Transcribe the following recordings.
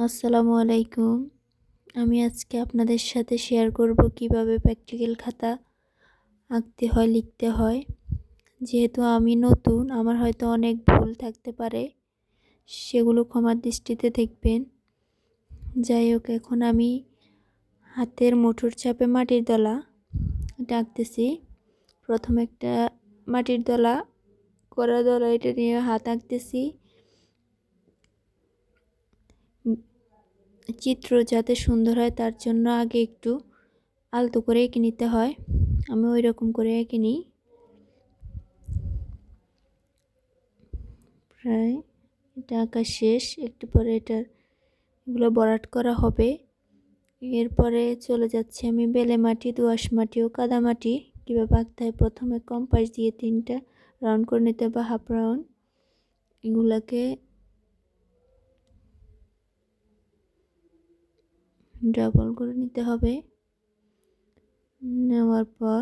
আসসালামু আলাইকুম। আমি আজকে আপনাদের সাথে শেয়ার করব কিভাবে প্র্যাকটিক্যাল খাতা আঁকতে হয়, লিখতে হয়। যেহেতু আমি নতুন, আমার হয়তো অনেক ভুল থাকতে পারে, সেগুলো ক্ষমার দৃষ্টিতে দেখবেন। যাই হোক, এখন আমি হাতের মুঠোর চাপে মাটির দলা এটা আঁকতেছি। প্রথমে একটা মাটির দলা করা দলা এটা নিয়ে হাত আঁকতেছি। চিত্র যাতে সুন্দর হয় তার জন্য আগে একটু আলতো করে এঁকে নিতে হয়। আমি ওই রকম করে এঁকে নিই। প্রায় এটা আঁকা শেষ। একটু পরে এগুলো ভরাট করা হবে। এরপরে চলে যাচ্ছি আমি বেলে মাটি, দোআঁশ মাটি ও কাদা মাটি কীভাবে আঁকতে হয়। প্রথমে কম্পাস দিয়ে 3টা রাউন্ড করে নিতে হবে, হাফ রাউন্ড। এগুলাকে ডাবল করে নিতে হবে। নেওয়ার পর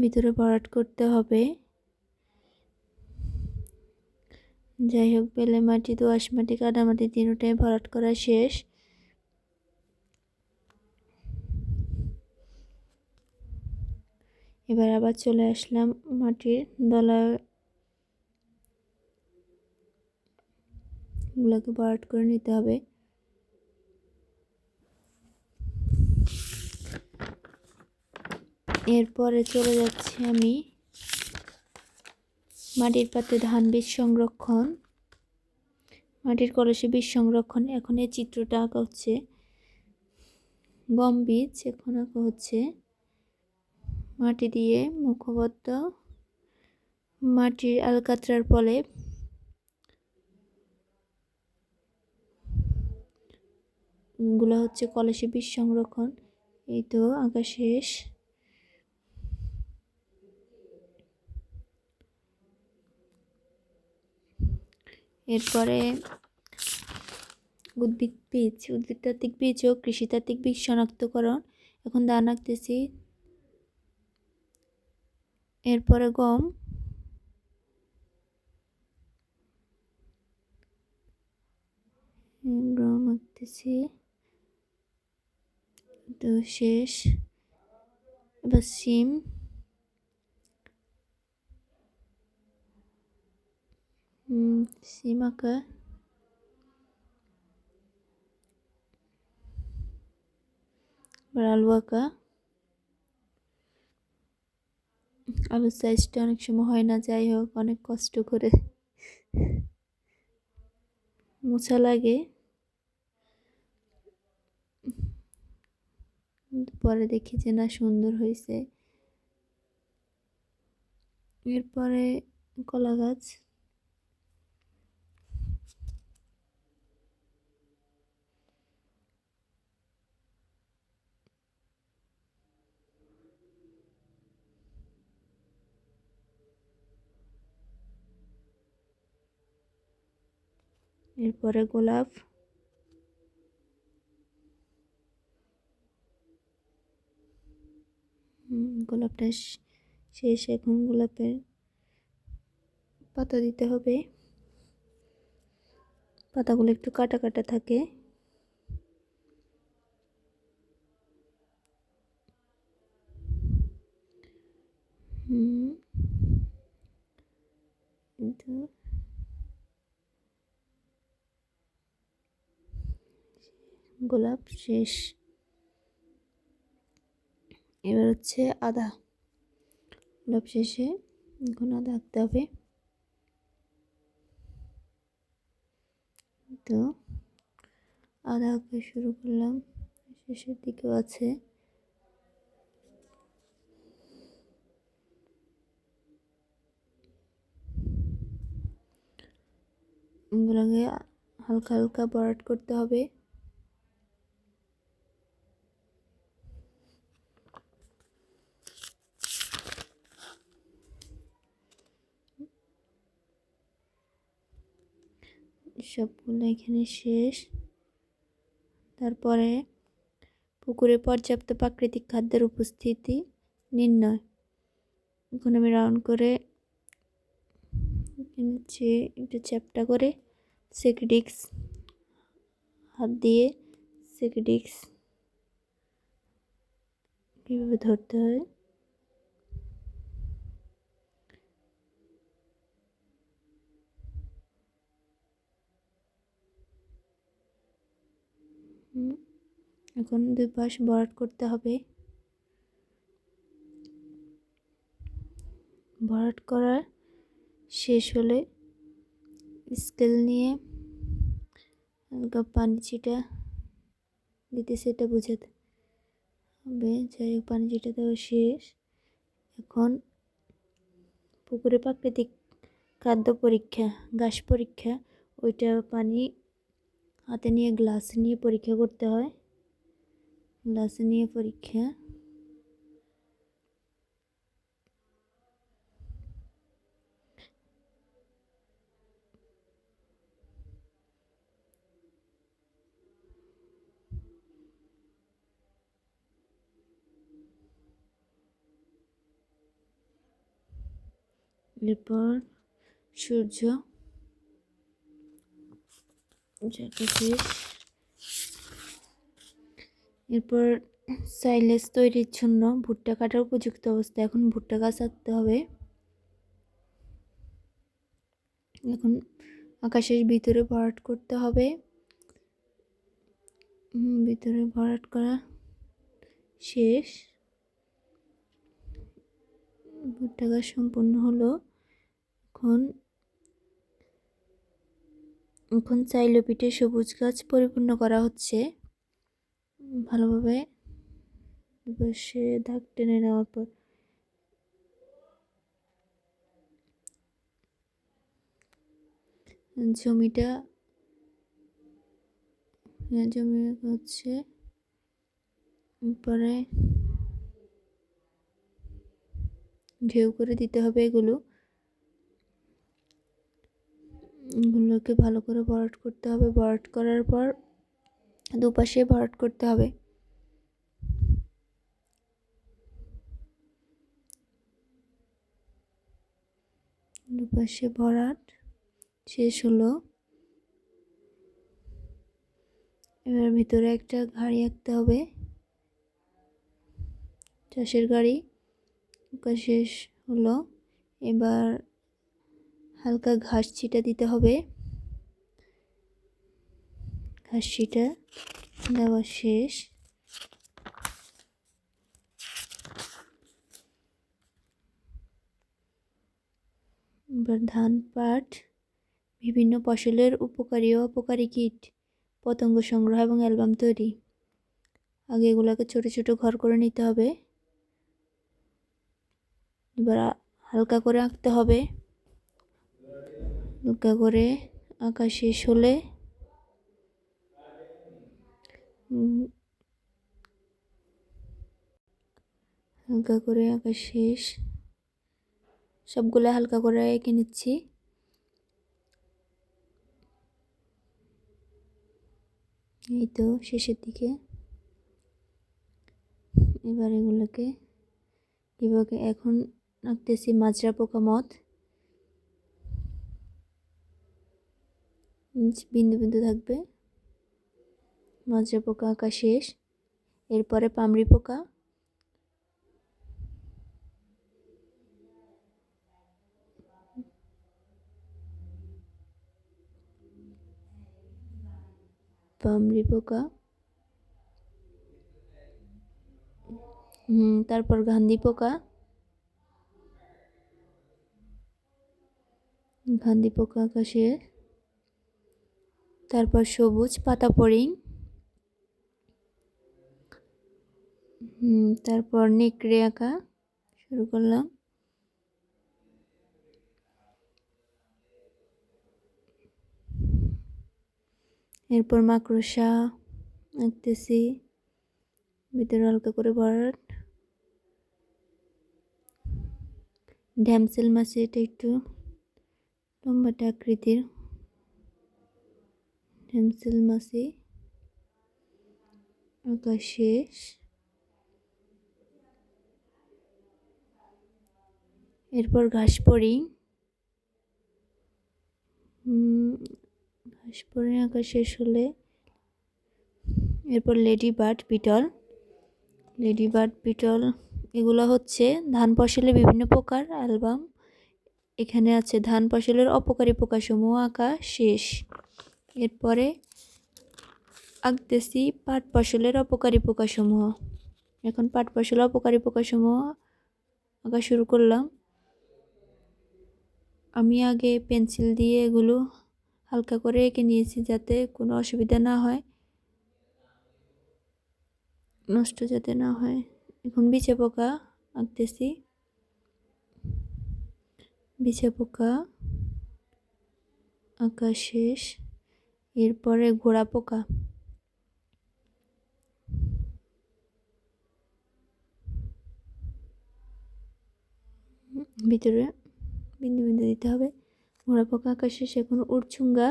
ভিতরে ভরাট করতে হবে। যাই হোক, বেলে মাটি, দোআঁশ মাটি, কাদা মাটি তিনটাই ভরাট করা শেষ। এবার আবার চলে আসলাম মাটির দলাগুলোকে ভরাট করে নিতে হবে। এরপরে চলে যাচ্ছি আমি মাটির পাত্রে ধান বীজ সংরক্ষণ, মাটির কলসে বীজ সংরক্ষণ। এখন এই চিত্রটা আঁকা হচ্ছে গম বীজ। এখন আঁকা হচ্ছে মাটি দিয়ে মুখবদ্ধ মাটির আলকাতরার ফলে গুলো হচ্ছে কলসে বীজ সংরক্ষণ। এই তো আঁকা শেষ। এরপরে উদ্ভিদতাত্ত্বিক বীজ ও কৃষিতাত্ত্বিক বীজ শনাক্তকরণ। এখন ধান আঁকতেছি। এরপরে গম আঁকতেছি, তো শেষ। এবার সিম আঁকা। এবার আলু আঁকা। আলুর সাইজটা অনেক সময় হয় না, যাই হোক অনেক কষ্ট করে মোছা লাগে। পরে দেখি যে না, সুন্দর হয়েছে। এরপরে কলা গাছ। এরপরে গোলাপ। গোলাপটা শেষ। এখন গোলাপের পাতা দিতে হবে। পাতাগুলো একটু কাটা কাটা থাকে। গোলাপ শেষ। এবার হচ্ছে আদা। গোলাপ শেষে এখন আদা আঁকতে হবে। তো আদা আঁকা শুরু করলাম, শেষের দিকেও আছে। এগুলোকে হালকা হালকা ভরাট করতে হবে। সবগুলো এখানে শেষ। তারপরে পুকুরে পর্যাপ্ত প্রাকৃতিক খাদ্যের উপস্থিতি নির্ণয়। এখন আমি রাউন্ড করে নিচ্ছি একটু চ্যাপ্টা করে। সেকেডিক্স হাত দিয়ে সেকেডিক্স কীভাবে ধরতে হয় এখন দুই পাশ ভরাট করতে হবে। ভরাট করা শেষ হলে স্কেল নিয়ে হালকা পানি ছিটা দিতে সেটা বোঝাতে হবে। যাই হোক, পানি ছিটা দেওয়া শেষ। এখন পুকুরে প্রাকৃতিক খাদ্য পরীক্ষা, ঘাস পরীক্ষা, ওইটা পানি হাতে নিয়ে গ্লাস নিয়ে পরীক্ষা করতে হয়। গ্লাসে নিয়ে পরীক্ষা। এরপর সূর্য শেষ। এরপর সাইলেজ তৈরির জন্য ভুট্টা কাটার উপযুক্ত অবস্থা। এখন ভুট্টা গাছ আঁকতে হবে। এখন আকাশের ভিতরে ভরাট করতে হবে। ভিতরে ভরাট করা শেষ। ভুট্টা গাছ সম্পূর্ণ হলো। এখন চাইলো পিঠে সবুজ গাছ পরিপূর্ণ করা হচ্ছে ভালোভাবে। বসে দাগ টেনে নেওয়ার পর জমি হচ্ছে পরে ঢেউ করে দিতে হবে। এগুলোকে ভালো করে ভরাট করতে হবে। ভরাট করার পর দুপাশে ভরাট করতে হবে। দুপাশে ভরাট শেষ হলো। এবার ভিতরে একটা গাড়ি আঁকতে হবে, চাষের গাড়ি। শেষ হলো। এবার হালকা ঘাস ছিটা দিতে হবে। ঘাস ছিটা দেওয়া শেষ। এবার ধান, পাট, বিভিন্ন ফসলের উপকারী ও অপকারী কীট পতঙ্গ সংগ্রহ এবং অ্যালবাম তৈরি। আগে এগুলোকে ছোট ছোট ঘর করে নিতে হবে। এবার হালকা করে আঁকতে হবে। হালকা করে আঁকা শেষ হলে হালকা করে আঁকা শেষ। সবগুলো হালকা করে এঁকে নিচ্ছি। এই তো শেষের দিকে। এবার এগুলোকে কীভাবে এখন আঁকতেছি মাজরা পোকা মত বিন্দু বিন্দু থাকবে। মাজরা পোকা আঁকা শেষ। এরপরে পামড়ি পোকা। পামড়ি পোকা, তারপর গান্ধী পোকা। গান্ধী পোকা আঁকা শেষ। তারপর সবুজ পাতা ফড়িং। তারপর নেকড়ে আঁকা শুরু করলাম। এরপর মাকড়সা আঁকতেছি, ভিতরে হালকা করে ভরাট। ড্যামসেল মাছ, এটা একটু লম্বাটে আকৃতির। ড্যামসেল মাছি আঁকা শেষ। এরপর ঘাস ফড়িং। স্পোরিং আঁকা শেষ হলে এরপর লেডি বার্ড বিটল এগুলো হচ্ছে ধান ফসলের বিভিন্ন প্রকার অ্যালবাম। এখানে আছে ধান ফসলের অপকারী পোকাসমূহ আঁকা শেষ। এরপরে আঁকতেছি পাট ফসলের অপকারী পোকাসমূহ। এখন পাট ফসলের অপকারী পোকাসমূহ আঁকা শুরু করলাম। আমি আগে পেন্সিল দিয়ে এগুলো হালকা করে এঁকে নিয়েছি যাতে কোনো অসুবিধা না হয়, নষ্ট যাতে না হয়। এখন বিছে পোকা আঁকতেছি। বিছে পোকা আঁকা শেষ। এরপরে ঘোড়া পোকা। ভিতরে বিন্দু বিন্দু দিতে হবে। ঘোড়া পোকা আঁকা শেষ। এখন উড়ছুঙ্গা,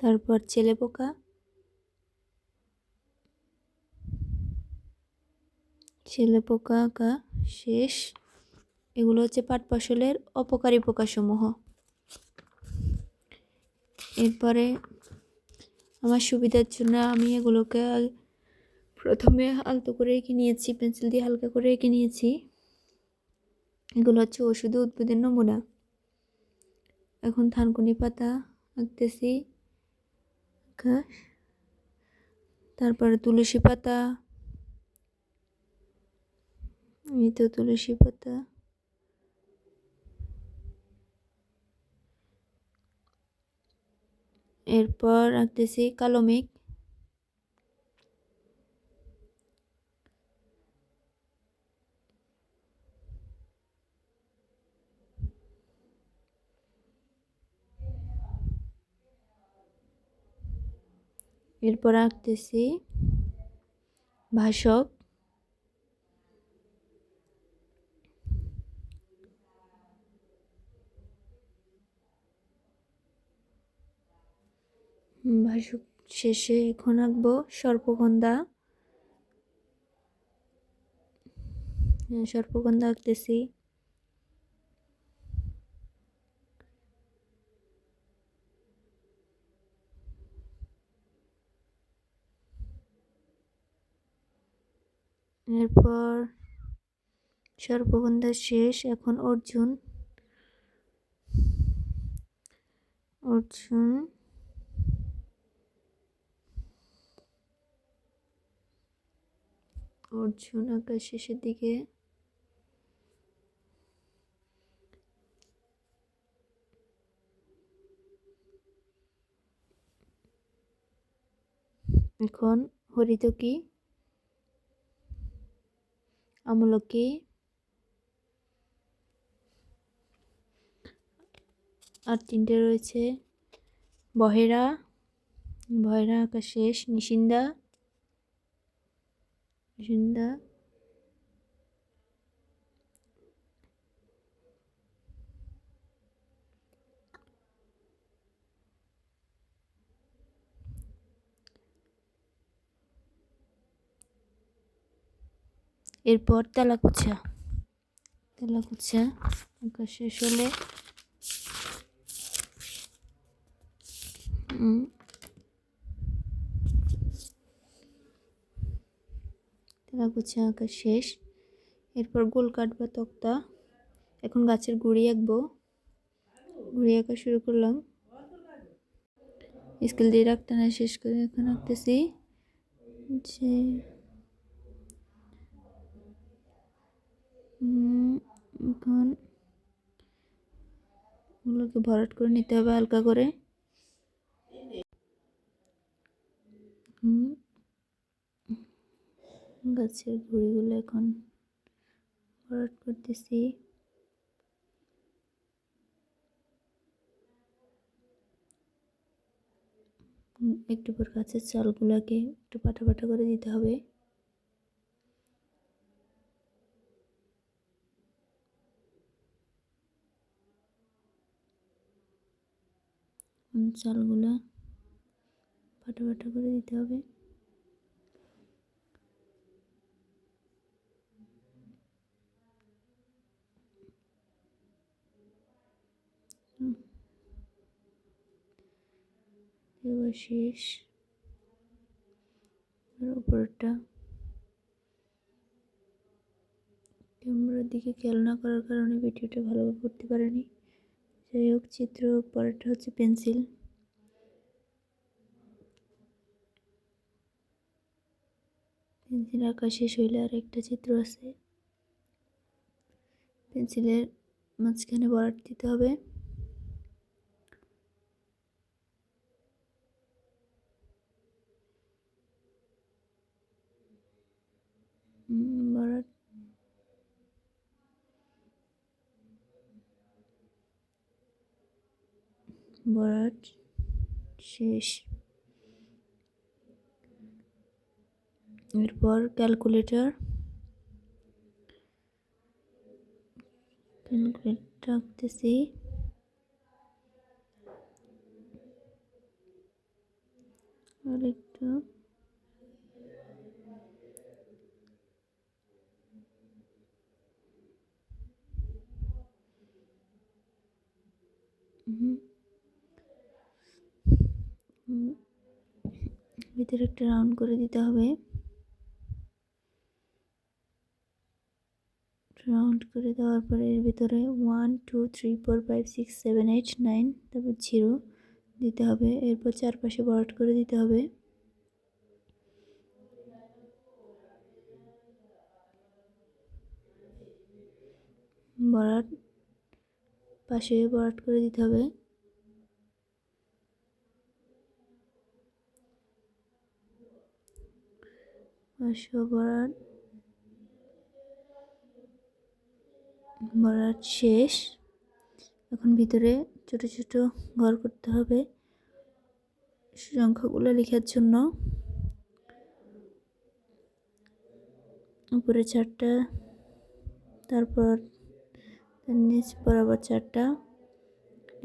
তারপর ছেলে পোকা, আঁকা শেষ। এগুলো হচ্ছে পাট ফসলের অপকারী পোকাসমূহ। এরপরে আমার সুবিধার জন্য আমি এগুলোকে প্রথমে আলতো করে এঁকে নিয়েছি, পেন্সিল দিয়ে হালকা করে এঁকে নিয়েছি। এগুলো হচ্ছে ওষুধ উদ্ভিদের নমুনা। এখন থানকুনি পাতা আঁকতেছি, তারপরে তুলসী পাতা, এই তো তুলসী পাতা। এরপর আঁকতেছি কালো মেঘ। এরপর আঁকতেছি ভাসক। ভাসক শেষে এখন আঁকবো সর্পগন্ধা। সর্পগন্ধা আঁকতেছি। এরপর সর্পগন্ধা শেষ। এখন অর্জুন। আঁকা শেষের দিকে। এখন হরিতকি, আমলকি, আর তিনটে রয়েছে। বহেরা আঁকা শেষ। নিশিন্দা। এরপর তেলাকুচা আঁকা শেষ হলে তেলাকুচা আঁকা শেষ। এরপর গোল কাঠ বা তক্তা। এখন গাছের গুঁড়ি আঁকবো। গুঁড়ি আঁকা শুরু করলাম। স্কেল দিয়ে রাখতে না শেষ করে এখন আঁকতেছি যে এখন ওগুলোকে ভরাট করে নিতে হবে হালকা করে। গাছের গুঁড়িগুলো এখন ভরাট করতেছি। একটু পর গাছের চালগুলোকে একটু পাটা পাটা করে দিতে হবে। চালগুলা পাটা পাটা করে দিতে হবে। দেওয়া শেষ। আর উপরেরটা ক্যামেরার দিকে খেয়াল না করার কারণে ভিডিওটা ভালোভাবে করতে পারিনি। যাই হোক, চিত্র পরেরটা হচ্ছে পেন্সিল। পেন্সিল আঁকা শেষ হইলে আর একটা চিত্র আছে। পেন্সিলের মাঝখানে বরাট দিতে হবে। বরাট বরাট শেষ। এরপর ক্যালকুলেটর আঁকতেছি। আর একটু ভিতরে একটা রাউন্ড করে দিতে হবে। রাউন্ড করে দেওয়ার পরে এর ভিতরে 1 2 3 4 5 6 7 8 9 তারপর 0 দিতে হবে। এরপর চারপাশে বরাট করে দিতে হবে। বরাট পাশে বরাট করে দিতে হবে। পাশে বরাট বরাট শেষ। এখন ভিতরে ছোট ছোট ঘর করতে হবে সংখ্যাগুলো লেখার জন্য। উপরে 4টা, তারপর নিচ বরাবর 4টা,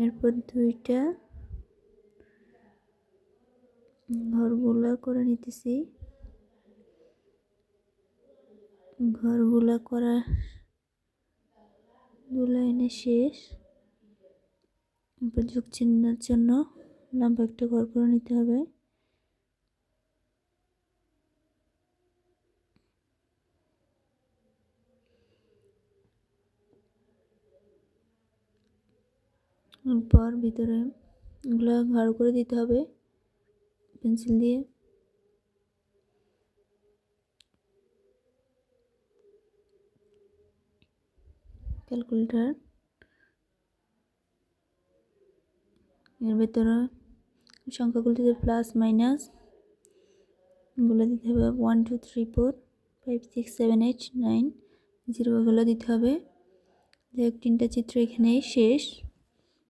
এরপর 2টা ঘরগুলা করে নিতেছি। ঘরগুলা করা 2 লাইনে শেষ। এরপর যোগ চিহ্নের জন্য লম্বা একটা ঘর করে নিতে হবে। এরপর ভিতরে এগুলা গাঢ় করে দিতে হবে পেন্সিল দিয়ে। ক্যালকুলেটর এর ভিতরে সংখ্যাগুলো দিতে প্লাস মাইনাস এগুলো দিতে হবে। 1 2 3 4 5 6 7 8 9 0 এগুলো দিতে হবে। যাই হোক, 3টা চিত্র এখানেই শেষ।